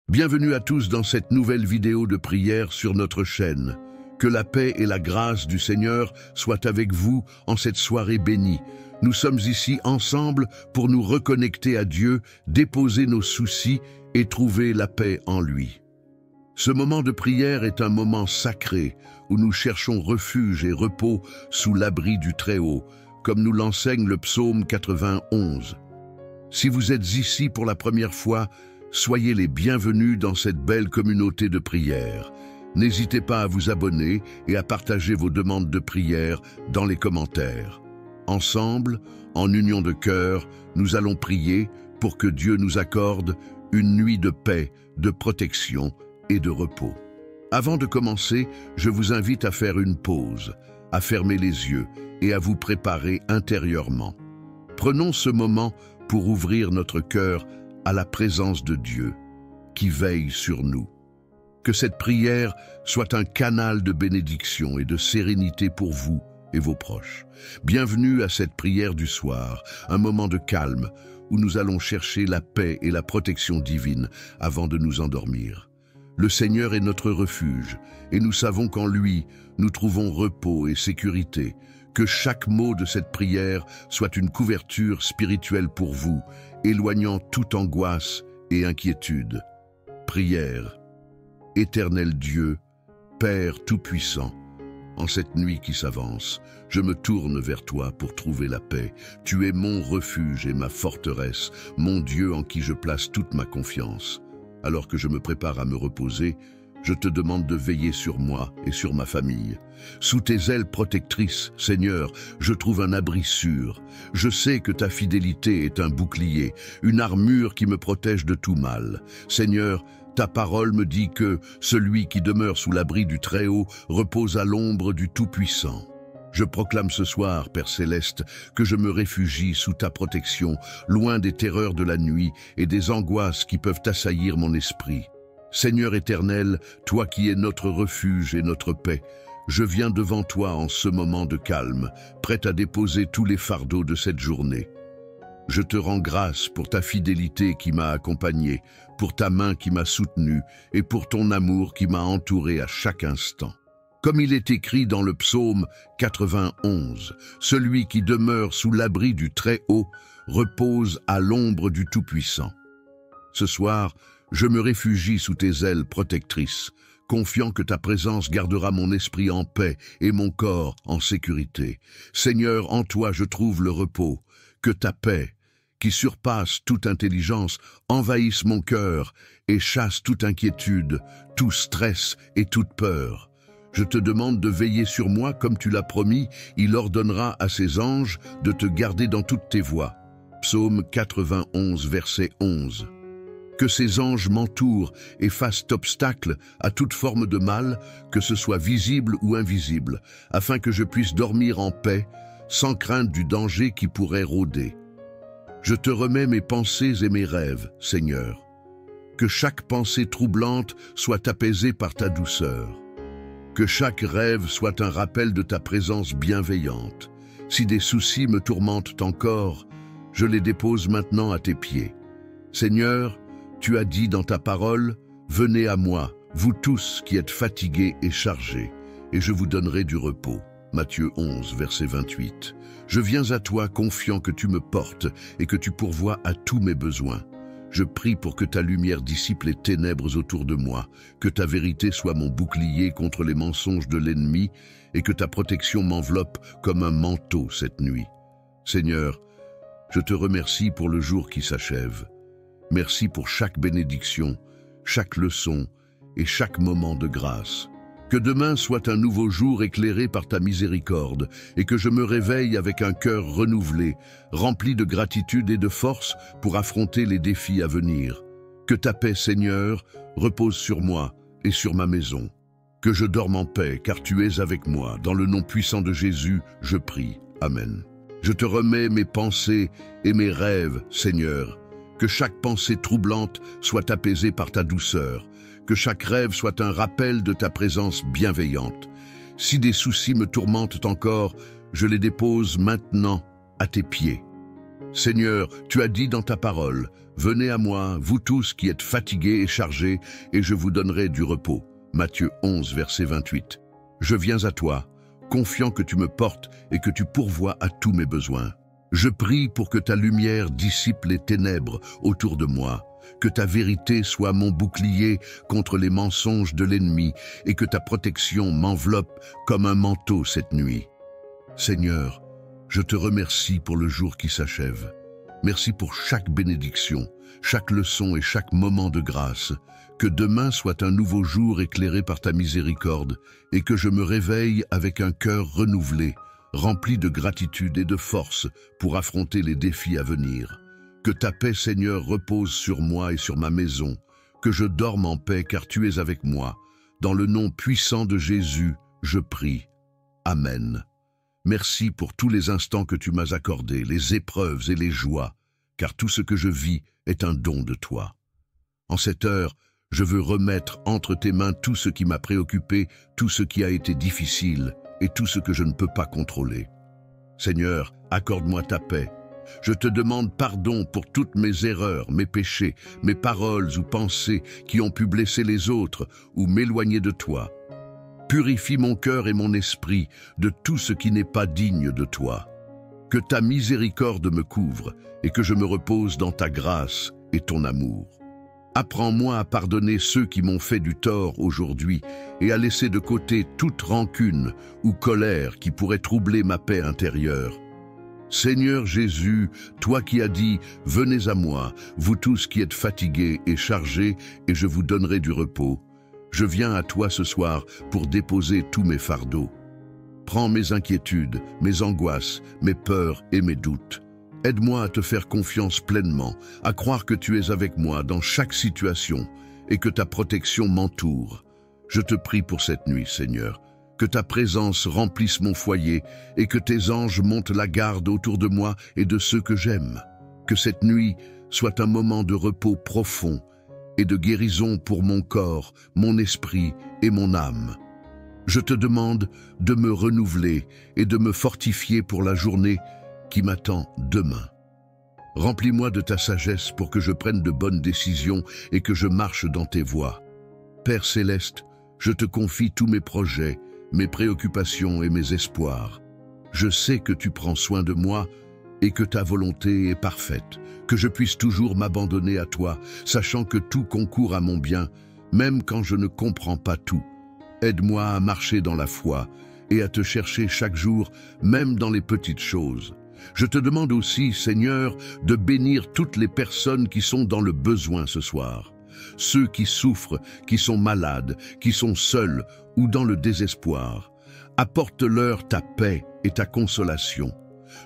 Bienvenue à tous dans cette nouvelle vidéo de prière sur notre chaîne. Que la paix et la grâce du Seigneur soient avec vous en cette soirée bénie. Nous sommes ici ensemble pour nous reconnecter à Dieu, déposer nos soucis et trouver la paix en lui. Ce moment de prière est un moment sacré où nous cherchons refuge et repos sous l'abri du Très-Haut, comme nous l'enseigne le psaume 91. Si vous êtes ici pour la première fois, soyez les bienvenus dans cette belle communauté de prière. N'hésitez pas à vous abonner et à partager vos demandes de prière dans les commentaires. Ensemble, en union de cœur, nous allons prier pour que Dieu nous accorde une nuit de paix, de protection et de repos. Avant de commencer, je vous invite à faire une pause, à fermer les yeux et à vous préparer intérieurement. Prenons ce moment pour ouvrir notre cœur à la présence de Dieu, qui veille sur nous. Que cette prière soit un canal de bénédiction et de sérénité pour vous et vos proches. Bienvenue à cette prière du soir, un moment de calme où nous allons chercher la paix et la protection divine avant de nous endormir. Le Seigneur est notre refuge et nous savons qu'en lui, nous trouvons repos et sécurité. Que chaque mot de cette prière soit une couverture spirituelle pour vous, éloignant toute angoisse et inquiétude. Prière. Éternel Dieu, Père Tout-Puissant, en cette nuit qui s'avance, je me tourne vers toi pour trouver la paix. Tu es mon refuge et ma forteresse, mon Dieu en qui je place toute ma confiance. Alors que je me prépare à me reposer, je te demande de veiller sur moi et sur ma famille. Sous tes ailes protectrices, Seigneur, je trouve un abri sûr. Je sais que ta fidélité est un bouclier, une armure qui me protège de tout mal. Seigneur, ta parole me dit que celui qui demeure sous l'abri du Très-Haut repose à l'ombre du Tout-Puissant. Je proclame ce soir, Père Céleste, que je me réfugie sous ta protection, loin des terreurs de la nuit et des angoisses qui peuvent assaillir mon esprit. Seigneur éternel, toi qui es notre refuge et notre paix, je viens devant toi en ce moment de calme, prêt à déposer tous les fardeaux de cette journée. Je te rends grâce pour ta fidélité qui m'a accompagné, pour ta main qui m'a soutenu et pour ton amour qui m'a entouré à chaque instant. Comme il est écrit dans le psaume 91, celui qui demeure sous l'abri du Très-Haut repose à l'ombre du Tout-Puissant. Ce soir, je me réfugie sous tes ailes protectrices, confiant que ta présence gardera mon esprit en paix et mon corps en sécurité. Seigneur, en toi je trouve le repos. Que ta paix, qui surpasse toute intelligence, envahisse mon cœur et chasse toute inquiétude, tout stress et toute peur. Je te demande de veiller sur moi comme tu l'as promis, il ordonnera à ses anges de te garder dans toutes tes voies. Psaume 91, verset 11. Que ces anges m'entourent et fassent obstacle à toute forme de mal, que ce soit visible ou invisible, afin que je puisse dormir en paix, sans crainte du danger qui pourrait rôder. Je te remets mes pensées et mes rêves, Seigneur. Que chaque pensée troublante soit apaisée par ta douceur. Que chaque rêve soit un rappel de ta présence bienveillante. Si des soucis me tourmentent encore, je les dépose maintenant à tes pieds. Seigneur, tu as dit dans ta parole, « Venez à moi, vous tous qui êtes fatigués et chargés, et je vous donnerai du repos. » Matthieu 11, verset 28. Je viens à toi confiant que tu me portes et que tu pourvois à tous mes besoins. Je prie pour que ta lumière dissipe les ténèbres autour de moi, que ta vérité soit mon bouclier contre les mensonges de l'ennemi et que ta protection m'enveloppe comme un manteau cette nuit. Seigneur, je te remercie pour le jour qui s'achève. Merci pour chaque bénédiction, chaque leçon et chaque moment de grâce. Que demain soit un nouveau jour éclairé par ta miséricorde et que je me réveille avec un cœur renouvelé, rempli de gratitude et de force pour affronter les défis à venir. Que ta paix, Seigneur, repose sur moi et sur ma maison. Que je dorme en paix, car tu es avec moi. Dans le nom puissant de Jésus, je prie. Amen. Je te remets mes pensées et mes rêves, Seigneur. Que chaque pensée troublante soit apaisée par ta douceur. Que chaque rêve soit un rappel de ta présence bienveillante. Si des soucis me tourmentent encore, je les dépose maintenant à tes pieds. Seigneur, tu as dit dans ta parole, « Venez à moi, vous tous qui êtes fatigués et chargés, et je vous donnerai du repos. » Matthieu 11, verset 28. Je viens à toi, confiant que tu me portes et que tu pourvois à tous mes besoins. Je prie pour que ta lumière dissipe les ténèbres autour de moi, que ta vérité soit mon bouclier contre les mensonges de l'ennemi et que ta protection m'enveloppe comme un manteau cette nuit. Seigneur, je te remercie pour le jour qui s'achève. Merci pour chaque bénédiction, chaque leçon et chaque moment de grâce. Que demain soit un nouveau jour éclairé par ta miséricorde et que je me réveille avec un cœur renouvelé, rempli de gratitude et de force pour affronter les défis à venir. Que ta paix, Seigneur, repose sur moi et sur ma maison, que je dorme en paix car tu es avec moi. Dans le nom puissant de Jésus, je prie. Amen. Merci pour tous les instants que tu m'as accordés, les épreuves et les joies, car tout ce que je vis est un don de toi. En cette heure, je veux remettre entre tes mains tout ce qui m'a préoccupé, tout ce qui a été difficile et tout ce que je ne peux pas contrôler. Seigneur, accorde-moi ta paix. Je te demande pardon pour toutes mes erreurs, mes péchés, mes paroles ou pensées qui ont pu blesser les autres ou m'éloigner de toi. Purifie mon cœur et mon esprit de tout ce qui n'est pas digne de toi. Que ta miséricorde me couvre et que je me repose dans ta grâce et ton amour. Apprends-moi à pardonner ceux qui m'ont fait du tort aujourd'hui et à laisser de côté toute rancune ou colère qui pourrait troubler ma paix intérieure. Seigneur Jésus, toi qui as dit « Venez à moi, vous tous qui êtes fatigués et chargés, et je vous donnerai du repos », je viens à toi ce soir pour déposer tous mes fardeaux. Prends mes inquiétudes, mes angoisses, mes peurs et mes doutes. Aide-moi à te faire confiance pleinement, à croire que tu es avec moi dans chaque situation et que ta protection m'entoure. Je te prie pour cette nuit, Seigneur, que ta présence remplisse mon foyer et que tes anges montent la garde autour de moi et de ceux que j'aime. Que cette nuit soit un moment de repos profond et de guérison pour mon corps, mon esprit et mon âme. Je te demande de me renouveler et de me fortifier pour la journée qui m'attend demain. Remplis-moi de ta sagesse pour que je prenne de bonnes décisions et que je marche dans tes voies. Père céleste, je te confie tous mes projets, mes préoccupations et mes espoirs. Je sais que tu prends soin de moi et que ta volonté est parfaite, que je puisse toujours m'abandonner à toi, sachant que tout concourt à mon bien, même quand je ne comprends pas tout. Aide-moi à marcher dans la foi et à te chercher chaque jour, même dans les petites choses. Je te demande aussi, Seigneur, de bénir toutes les personnes qui sont dans le besoin ce soir. Ceux qui souffrent, qui sont malades, qui sont seuls ou dans le désespoir. Apporte-leur ta paix et ta consolation.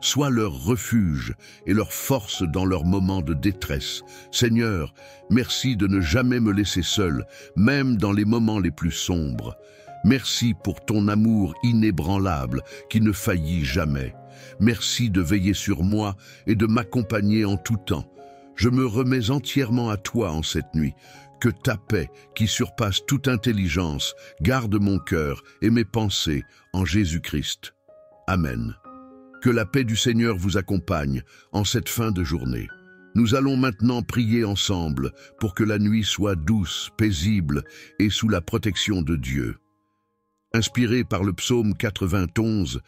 Sois leur refuge et leur force dans leurs moments de détresse. Seigneur, merci de ne jamais me laisser seul, même dans les moments les plus sombres. Merci pour ton amour inébranlable qui ne faillit jamais. Merci de veiller sur moi et de m'accompagner en tout temps. Je me remets entièrement à toi en cette nuit. Que ta paix, qui surpasse toute intelligence, garde mon cœur et mes pensées en Jésus-Christ. Amen. Que la paix du Seigneur vous accompagne en cette fin de journée. Nous allons maintenant prier ensemble pour que la nuit soit douce, paisible et sous la protection de Dieu. Inspiré par le psaume 91,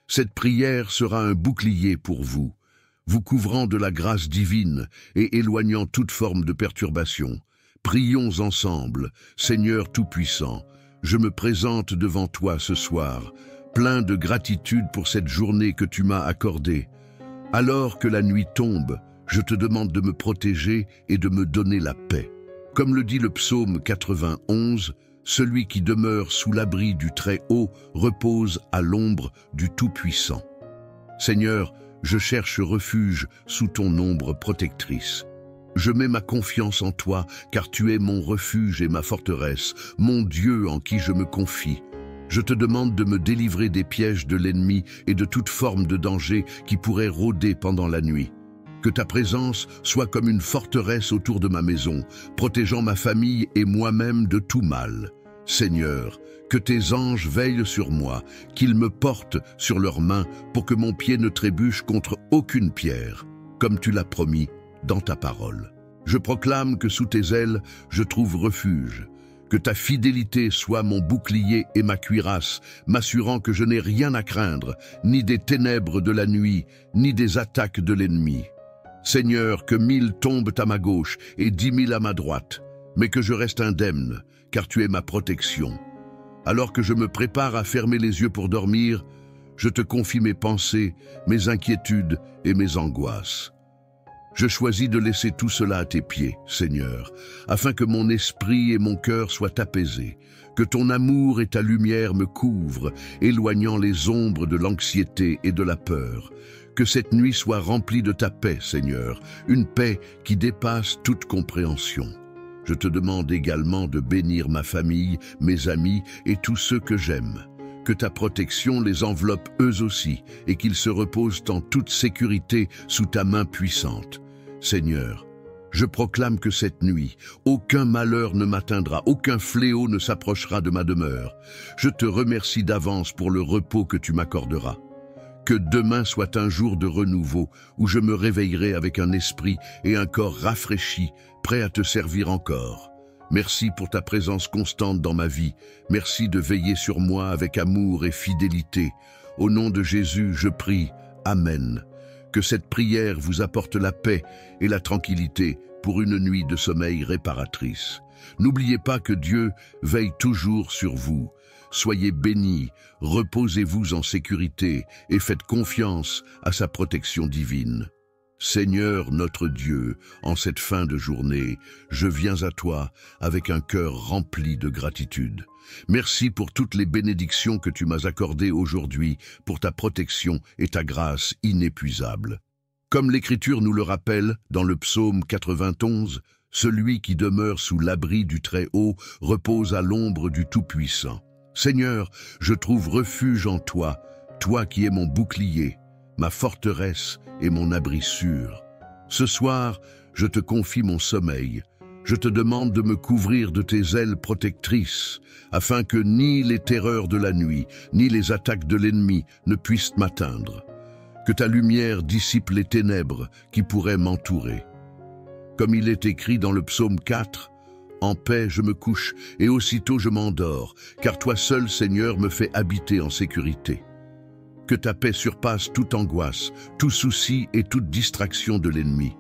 cette prière sera un bouclier pour vous, vous couvrant de la grâce divine et éloignant toute forme de perturbation. Prions ensemble, Seigneur Tout-Puissant, je me présente devant toi ce soir, plein de gratitude pour cette journée que tu m'as accordée. Alors que la nuit tombe, je te demande de me protéger et de me donner la paix. Comme le dit le psaume 91, celui qui demeure sous l'abri du Très-Haut repose à l'ombre du Tout-Puissant. Seigneur, je cherche refuge sous ton ombre protectrice. Je mets ma confiance en toi, car tu es mon refuge et ma forteresse, mon Dieu en qui je me confie. Je te demande de me délivrer des pièges de l'ennemi et de toute forme de danger qui pourrait rôder pendant la nuit. Que ta présence soit comme une forteresse autour de ma maison, protégeant ma famille et moi-même de tout mal. Seigneur, que tes anges veillent sur moi, qu'ils me portent sur leurs mains pour que mon pied ne trébuche contre aucune pierre. comme tu l'as promis dans ta parole. Je proclame que sous tes ailes, je trouve refuge. Que ta fidélité soit mon bouclier et ma cuirasse, m'assurant que je n'ai rien à craindre, ni des ténèbres de la nuit, ni des attaques de l'ennemi. Seigneur, que 1000 tombent à ma gauche et 10 000 à ma droite, mais que je reste indemne, car tu es ma protection. Alors que je me prépare à fermer les yeux pour dormir, je te confie mes pensées, mes inquiétudes et mes angoisses. Je choisis de laisser tout cela à tes pieds, Seigneur, afin que mon esprit et mon cœur soient apaisés, que ton amour et ta lumière me couvrent, éloignant les ombres de l'anxiété et de la peur. Que cette nuit soit remplie de ta paix, Seigneur, une paix qui dépasse toute compréhension. Je te demande également de bénir ma famille, mes amis et tous ceux que j'aime. Que ta protection les enveloppe eux aussi et qu'ils se reposent en toute sécurité sous ta main puissante. Seigneur, je proclame que cette nuit, aucun malheur ne m'atteindra, aucun fléau ne s'approchera de ma demeure. Je te remercie d'avance pour le repos que tu m'accorderas. Que demain soit un jour de renouveau où je me réveillerai avec un esprit et un corps rafraîchis, prêt à te servir encore. Merci pour ta présence constante dans ma vie. Merci de veiller sur moi avec amour et fidélité. Au nom de Jésus, je prie. Amen. Que cette prière vous apporte la paix et la tranquillité pour une nuit de sommeil réparatrice. N'oubliez pas que Dieu veille toujours sur vous. Soyez bénis, reposez-vous en sécurité et faites confiance à sa protection divine. Seigneur notre Dieu, en cette fin de journée, je viens à toi avec un cœur rempli de gratitude. Merci pour toutes les bénédictions que tu m'as accordées aujourd'hui, pour ta protection et ta grâce inépuisable. Comme l'Écriture nous le rappelle dans le psaume 91, celui qui demeure sous l'abri du Très-Haut repose à l'ombre du Tout-Puissant. Seigneur, je trouve refuge en toi, toi qui es mon bouclier, ma forteresse et mon abri sûr. Ce soir, je te confie mon sommeil. Je te demande de me couvrir de tes ailes protectrices, afin que ni les terreurs de la nuit, ni les attaques de l'ennemi ne puissent m'atteindre. Que ta lumière dissipe les ténèbres qui pourraient m'entourer. Comme il est écrit dans le psaume 4, « En paix je me couche et aussitôt je m'endors, car toi seul, Seigneur, me fais habiter en sécurité. » Que ta paix surpasse toute angoisse, tout souci et toute distraction de l'ennemi.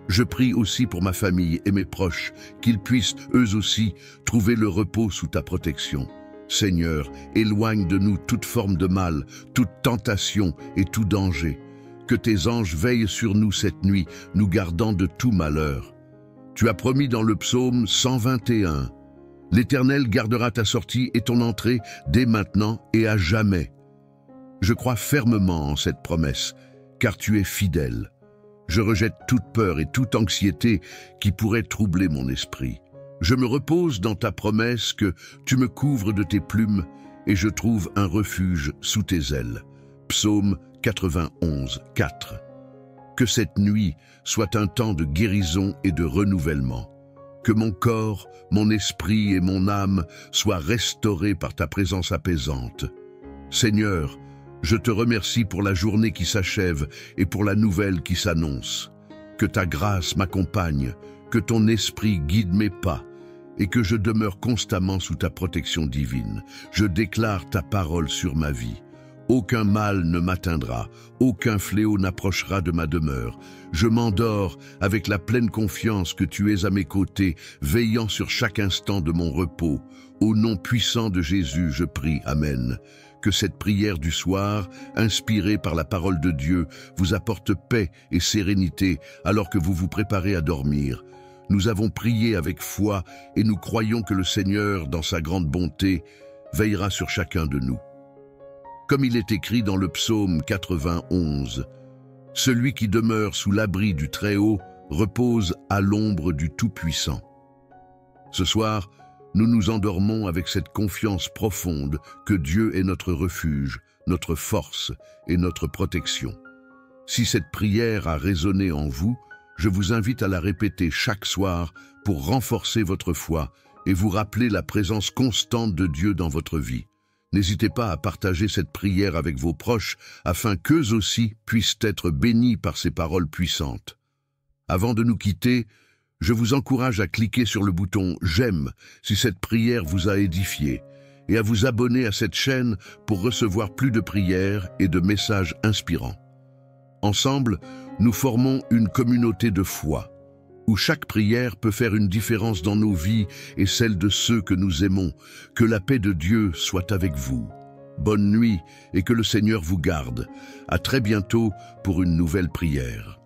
Je prie aussi pour ma famille et mes proches, qu'ils puissent, eux aussi, trouver le repos sous ta protection. Seigneur, éloigne de nous toute forme de mal, toute tentation et tout danger. Que tes anges veillent sur nous cette nuit, nous gardant de tout malheur. Tu as promis dans le psaume 121, « L'Éternel gardera ta sortie et ton entrée dès maintenant et à jamais. » Je crois fermement en cette promesse, car tu es fidèle. Je rejette toute peur et toute anxiété qui pourrait troubler mon esprit. Je me repose dans ta promesse que tu me couvres de tes plumes et je trouve un refuge sous tes ailes. Psaume 91, 4. Que cette nuit soit un temps de guérison et de renouvellement. Que mon corps, mon esprit et mon âme soient restaurés par ta présence apaisante. Seigneur, je te remercie pour la journée qui s'achève et pour la nouvelle qui s'annonce. Que ta grâce m'accompagne, que ton esprit guide mes pas et que je demeure constamment sous ta protection divine. Je déclare ta parole sur ma vie. Aucun mal ne m'atteindra, aucun fléau n'approchera de ma demeure. Je m'endors avec la pleine confiance que tu es à mes côtés, veillant sur chaque instant de mon repos. Au nom puissant de Jésus, je prie. Amen. Que cette prière du soir, inspirée par la parole de Dieu, vous apporte paix et sérénité alors que vous vous préparez à dormir. Nous avons prié avec foi et nous croyons que le Seigneur, dans sa grande bonté, veillera sur chacun de nous. Comme il est écrit dans le psaume 91, « Celui qui demeure sous l'abri du Très-Haut repose à l'ombre du Tout-Puissant. » Ce soir, nous nous endormons avec cette confiance profonde que Dieu est notre refuge, notre force et notre protection. Si cette prière a résonné en vous, je vous invite à la répéter chaque soir pour renforcer votre foi et vous rappeler la présence constante de Dieu dans votre vie. N'hésitez pas à partager cette prière avec vos proches afin qu'eux aussi puissent être bénis par ces paroles puissantes. Avant de nous quitter, je vous encourage à cliquer sur le bouton « J'aime » si cette prière vous a édifié et à vous abonner à cette chaîne pour recevoir plus de prières et de messages inspirants. Ensemble, nous formons une communauté de foi, où chaque prière peut faire une différence dans nos vies et celle de ceux que nous aimons. Que la paix de Dieu soit avec vous. Bonne nuit et que le Seigneur vous garde. À très bientôt pour une nouvelle prière.